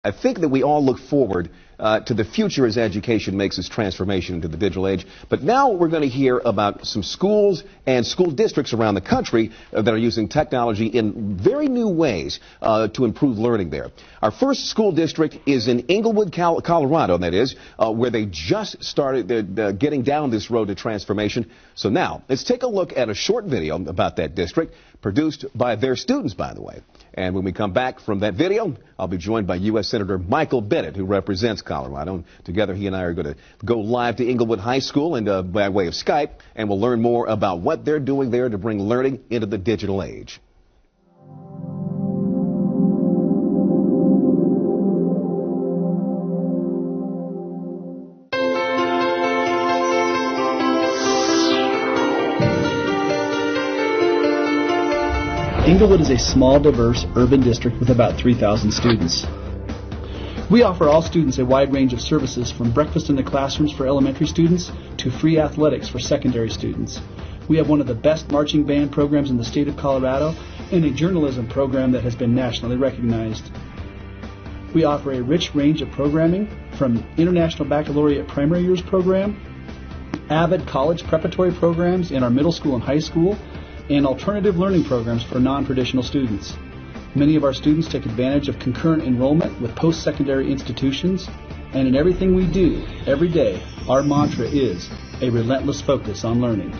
I think that we all look forward to the future as education makes its transformation into the digital age. But now we're going to hear about some schools and school districts around the country that are using technology in very new ways to improve learning there. Our first school district is in Englewood, Colorado, that is, where they just started getting down this road to transformation. So now, let's take a look at a short video about that district, produced by their students, by the way. And when we come back from that video, I'll be joined by U.S. Senator Michael Bennett, who represents Colorado. And together, he and I are going to go live to Englewood High School and by way of Skype, and we'll learn more about what they're doing there to bring learning into the digital age. Englewood is a small, diverse urban district with about 3,000 students. We offer all students a wide range of services, from breakfast in the classrooms for elementary students to free athletics for secondary students. We have one of the best marching band programs in the state of Colorado and a journalism program that has been nationally recognized. We offer a rich range of programming, from International Baccalaureate Primary Years program, Avid College preparatory programs in our middle school and high school, and alternative learning programs for non-traditional students. Many of our students take advantage of concurrent enrollment with post-secondary institutions, and in everything we do, every day, our mantra is a relentless focus on learning.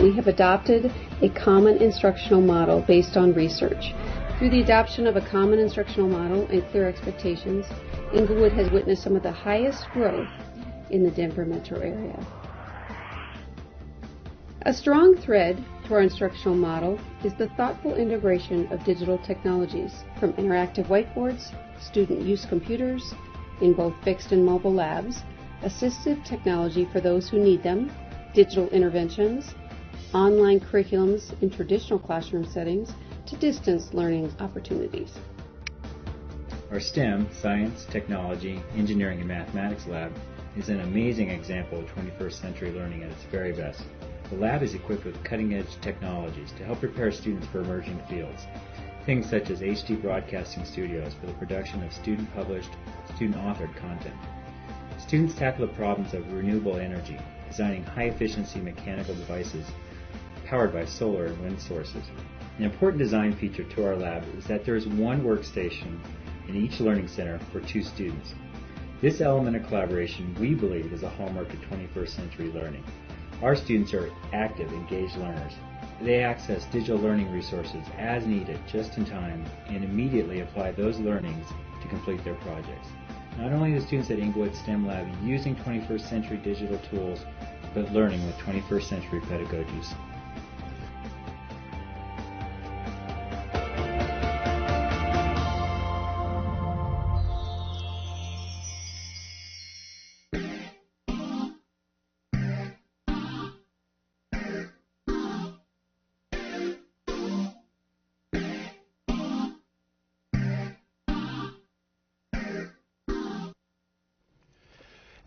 We have adopted a common instructional model based on research. Through the adoption of a common instructional model and clear expectations, Englewood has witnessed some of the highest growth in the Denver metro area. A strong thread to our instructional model is the thoughtful integration of digital technologies, from interactive whiteboards, student-use computers in both fixed and mobile labs, assistive technology for those who need them, digital interventions, online curriculums in traditional classroom settings, to distance learning opportunities. Our STEM, science, technology, engineering, and mathematics lab is an amazing example of 21st century learning at its very best. The lab is equipped with cutting-edge technologies to help prepare students for emerging fields. Things such as HD broadcasting studios for the production of student-published, student-authored content. Students tackle the problems of renewable energy, designing high-efficiency mechanical devices powered by solar and wind sources. An important design feature to our lab is that there is one workstation in each learning center for 2 students. This element of collaboration, we believe, is a hallmark of 21st century learning. Our students are active, engaged learners. They access digital learning resources as needed, just in time, and immediately apply those learnings to complete their projects. Not only are the students at Englewood STEM Lab using 21st century digital tools, but learning with 21st century pedagogies.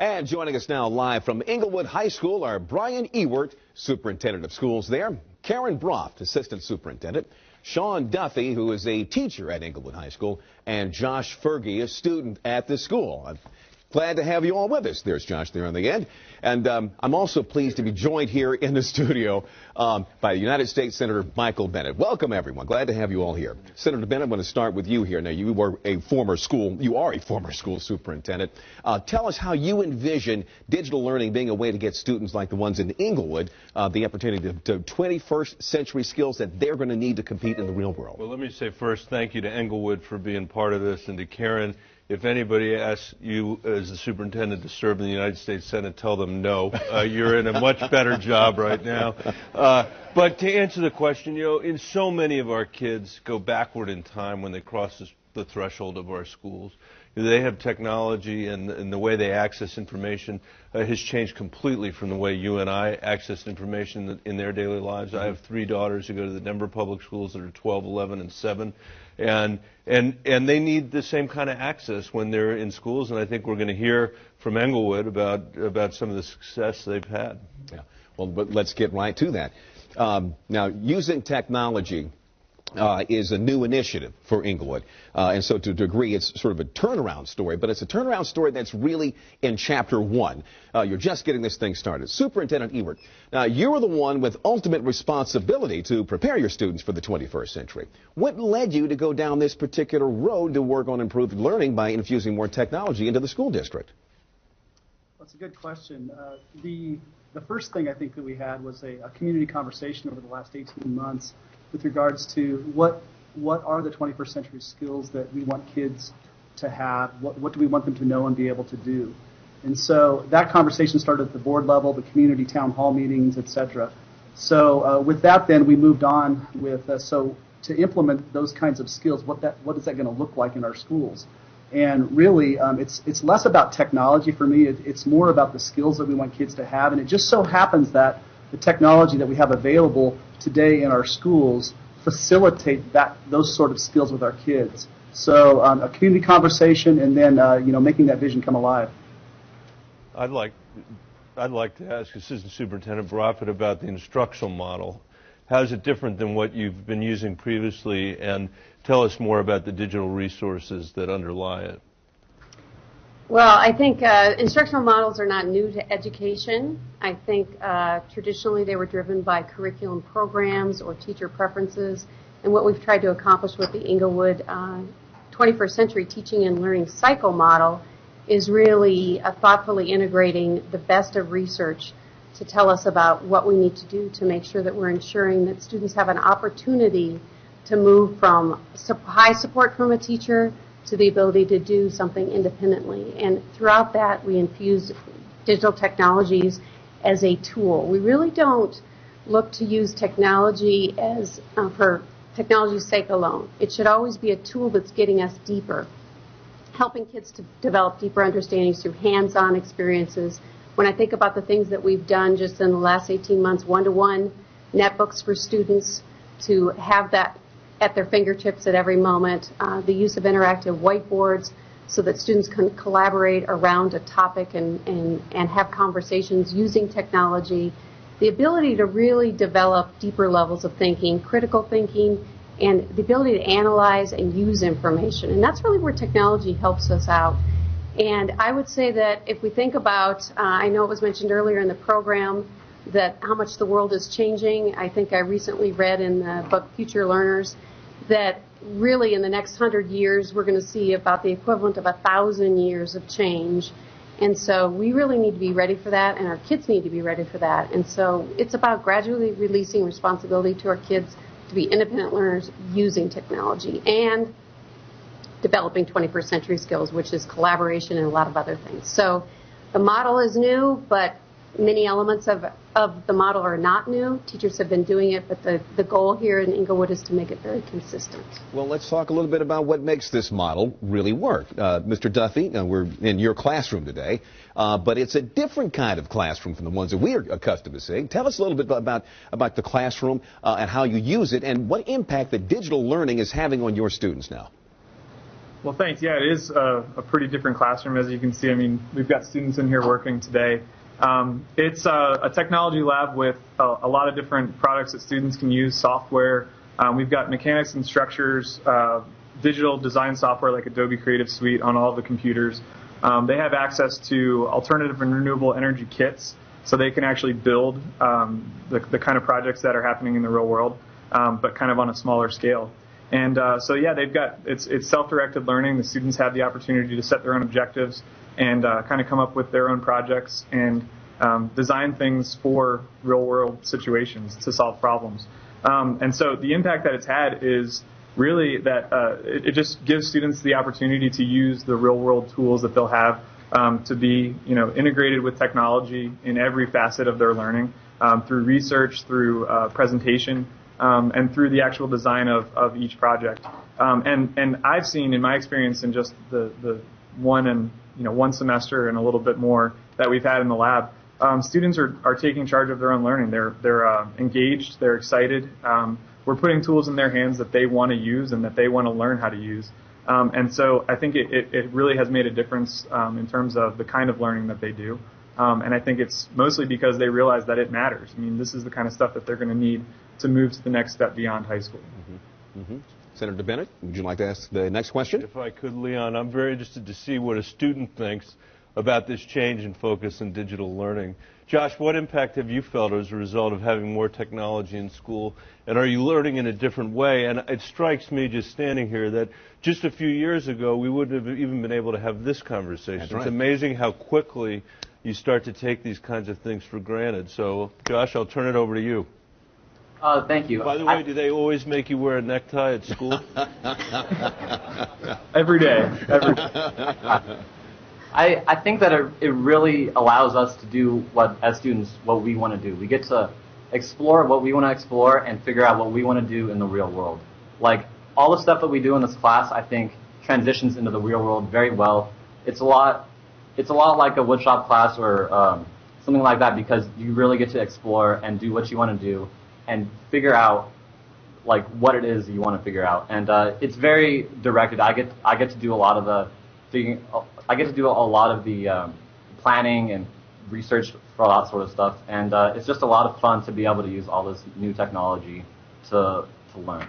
And joining us now live from Englewood High School are Brian Ewert, Superintendent of Schools there, Karen Broft, Assistant Superintendent, Sean Duffy, who is a teacher at Englewood High School, and Josh Fergy, a student at the school. I'm glad to have you all with us. There's Josh there on the end. And I'm also pleased to be joined here in the studio by United States Senator Michael Bennett. Welcome, everyone. Glad to have you all here. Senator Bennett, I'm going to start with you here. Now, you are a former school superintendent. Tell us how you envision digital learning being a way to get students like the ones in Englewood the opportunity to 21st century skills that they're going to need to compete in the real world. Well, let me say first, thank you to Englewood for being part of this, and to Karen. If anybody asks you as the superintendent to serve in the United States Senate, tell them no. You're in a much better job right now. But to answer the question, in so many of our kids go backward in time when they cross the threshold of our schools. They have technology, and the way they access information has changed completely from the way you and I access information in their daily lives. I have 3 daughters who go to the Denver public schools that are 12, 11, and 7. And they need the same kind of access when they're in schools, and I think we're going to hear from Englewood about some of the success they've had. Yeah. Well, but let's get right to that. Now, using technology is a new initiative for Englewood. And so to a degree, it's sort of a turnaround story, but it's a turnaround story that's really in Chapter 1. You're just getting this thing started. Superintendent Ewert, now you are the one with ultimate responsibility to prepare your students for the 21st century. What led you to go down this particular road to work on improved learning by infusing more technology into the school district? That's a good question. The first thing I think that we had was a community conversation over the last 18 months with regards to what are the 21st century skills that we want kids to have, what do we want them to know and be able to do. And so that conversation started at the board level, the community town hall meetings, etc. So with that then we moved on with, so to implement those kinds of skills, what is that going to look like in our schools? And really, it's less about technology for me. It's more about the skills that we want kids to have. And it just so happens that the technology that we have available today in our schools facilitate those sort of skills with our kids. So a community conversation, and then making that vision come alive. I'd like to ask Assistant Superintendent Broffett about the instructional model. How is it different than what you've been using previously, and tell us more about the digital resources that underlie it. Well, I think instructional models are not new to education. I think traditionally they were driven by curriculum programs or teacher preferences. And what we've tried to accomplish with the Englewood 21st Century Teaching and Learning Cycle model is really thoughtfully integrating the best of research to tell us about what we need to do to make sure that we're ensuring that students have an opportunity to move from high support from a teacher to the ability to do something independently. And throughout that, we infuse digital technologies as a tool. We really don't look to use technology as for technology's sake alone. It should always be a tool that's getting us deeper, helping kids to develop deeper understandings through hands-on experiences. When I think about the things that we've done just in the last 18 months, one-to-one netbooks for students to have that at their fingertips at every moment, the use of interactive whiteboards so that students can collaborate around a topic and have conversations using technology, the ability to really develop deeper levels of thinking, critical thinking, and the ability to analyze and use information. And that's really where technology helps us out. And I would say that if we think about, I know it was mentioned earlier in the program, that how much the world is changing. I think I recently read in the book Future Learners that really in the next 100 years we're going to see about the equivalent of 1,000 years of change. And so we really need to be ready for that, and our kids need to be ready for that. And so it's about gradually releasing responsibility to our kids to be independent learners using technology and developing 21st century skills, which is collaboration and a lot of other things. So the model is new, but many elements of the model are not new. Teachers have been doing it, but the goal here in Englewood is to make it very consistent. Well, let's talk a little bit about what makes this model really work. Mr. Duffy, we're in your classroom today, but it's a different kind of classroom from the ones that we're accustomed to seeing. Tell us a little bit about the classroom and how you use it and what impact that digital learning is having on your students now. Well, thanks. Yeah, it is a pretty different classroom, as you can see. I mean, we've got students in here working today. It's a technology lab with a lot of different products that students can use, software. We've got mechanics and structures, digital design software like Adobe Creative Suite on all the computers. They have access to alternative and renewable energy kits, so they can actually build the kind of projects that are happening in the real world, but kind of on a smaller scale. And so, yeah, it's self-directed learning. The students have the opportunity to set their own objectives and kind of come up with their own projects and design things for real-world situations to solve problems. And so the impact that it's had is really that it just gives students the opportunity to use the real-world tools that they'll have to be, integrated with technology in every facet of their learning, through research, through presentation, and through the actual design of each project. And I've seen in my experience in just the one semester and a little bit more that we've had in the lab, students are taking charge of their own learning. They're engaged, they're excited. We're putting tools in their hands that they want to use and that they want to learn how to use. And so I think it really has made a difference in terms of the kind of learning that they do. And I think it's mostly because they realize that it matters. I mean, this is the kind of stuff that they're going to need to move to the next step beyond high school. Mm-hmm. Senator Bennett, would you like to ask the next question? If I could, Leon, I'm very interested to see what a student thinks about this change in focus in digital learning. Josh, what impact have you felt as a result of having more technology in school, and are you learning in a different way? And it strikes me just standing here that just a few years ago we wouldn't have even been able to have this conversation. That's right. It's amazing how quickly you start to take these kinds of things for granted. So, Josh, I'll turn it over to you. Thank you. By the way, do they always make you wear a necktie at school? Every day. I think that it really allows us to do as students, what we want to do. We get to explore what we want to explore and figure out what we want to do in the real world. Like, all the stuff that we do in this class, I think, transitions into the real world very well. It's a lot like a woodshop class or something like that, because you really get to explore and do what you want to do and figure out like what it is you want to figure out. And it's very directed. I get to do a lot of the planning and research for all that sort of stuff. And it's just a lot of fun to be able to use all this new technology to learn.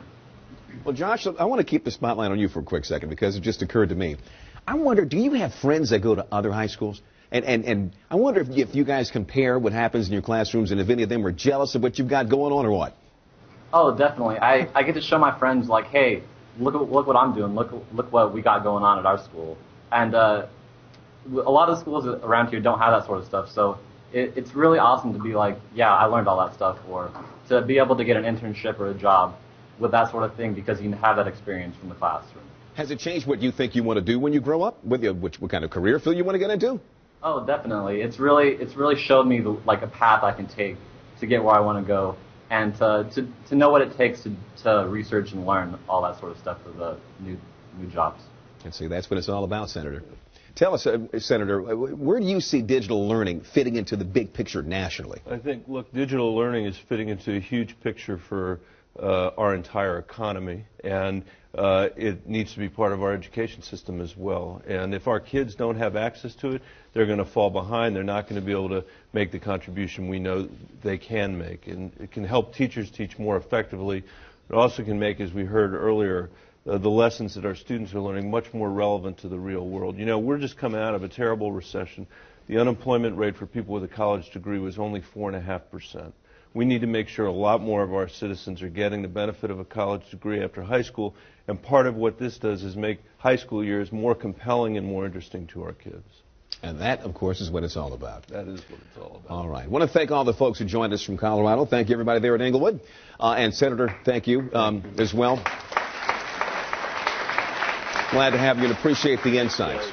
Well, Josh, I want to keep the spotlight on you for a quick second because it just occurred to me. I wonder, do you have friends that go to other high schools? And I wonder if you guys compare what happens in your classrooms and if any of them are jealous of what you've got going on or what? Oh, definitely. I get to show my friends, like, hey, look what I'm doing. Look what we got going on at our school. And a lot of the schools around here don't have that sort of stuff. So it's really awesome to be like, yeah, I learned all that stuff, or to be able to get an internship or a job with that sort of thing because you have that experience from the classroom. Has it changed what you think you want to do when you grow up? What kind of career field you want to get into? Oh, definitely. It's really showed me a path I can take to get where I want to go, and to know what it takes to research and learn all that sort of stuff for the new jobs. And see, that's what it's all about, Senator. Tell us, Senator, where do you see digital learning fitting into the big picture nationally? I think, look, digital learning is fitting into a huge picture for our entire economy, and it needs to be part of our education system as well. And if our kids don't have access to it, they're going to fall behind. They're not going to be able to make the contribution we know they can make. And it can help teachers teach more effectively. It also can make, as we heard earlier, the lessons that our students are learning much more relevant to the real world. You know, we're just coming out of a terrible recession. The unemployment rate for people with a college degree was only 4.5%. We need to make sure a lot more of our citizens are getting the benefit of a college degree after high school, and part of what this does is make high school years more compelling and more interesting to our kids. And that, of course, is what it's all about. That is what it's all about. All right. I want to thank all the folks who joined us from Colorado. Thank you, everybody there at Englewood. And Senator, thank you as well. Glad to have you and appreciate the insights.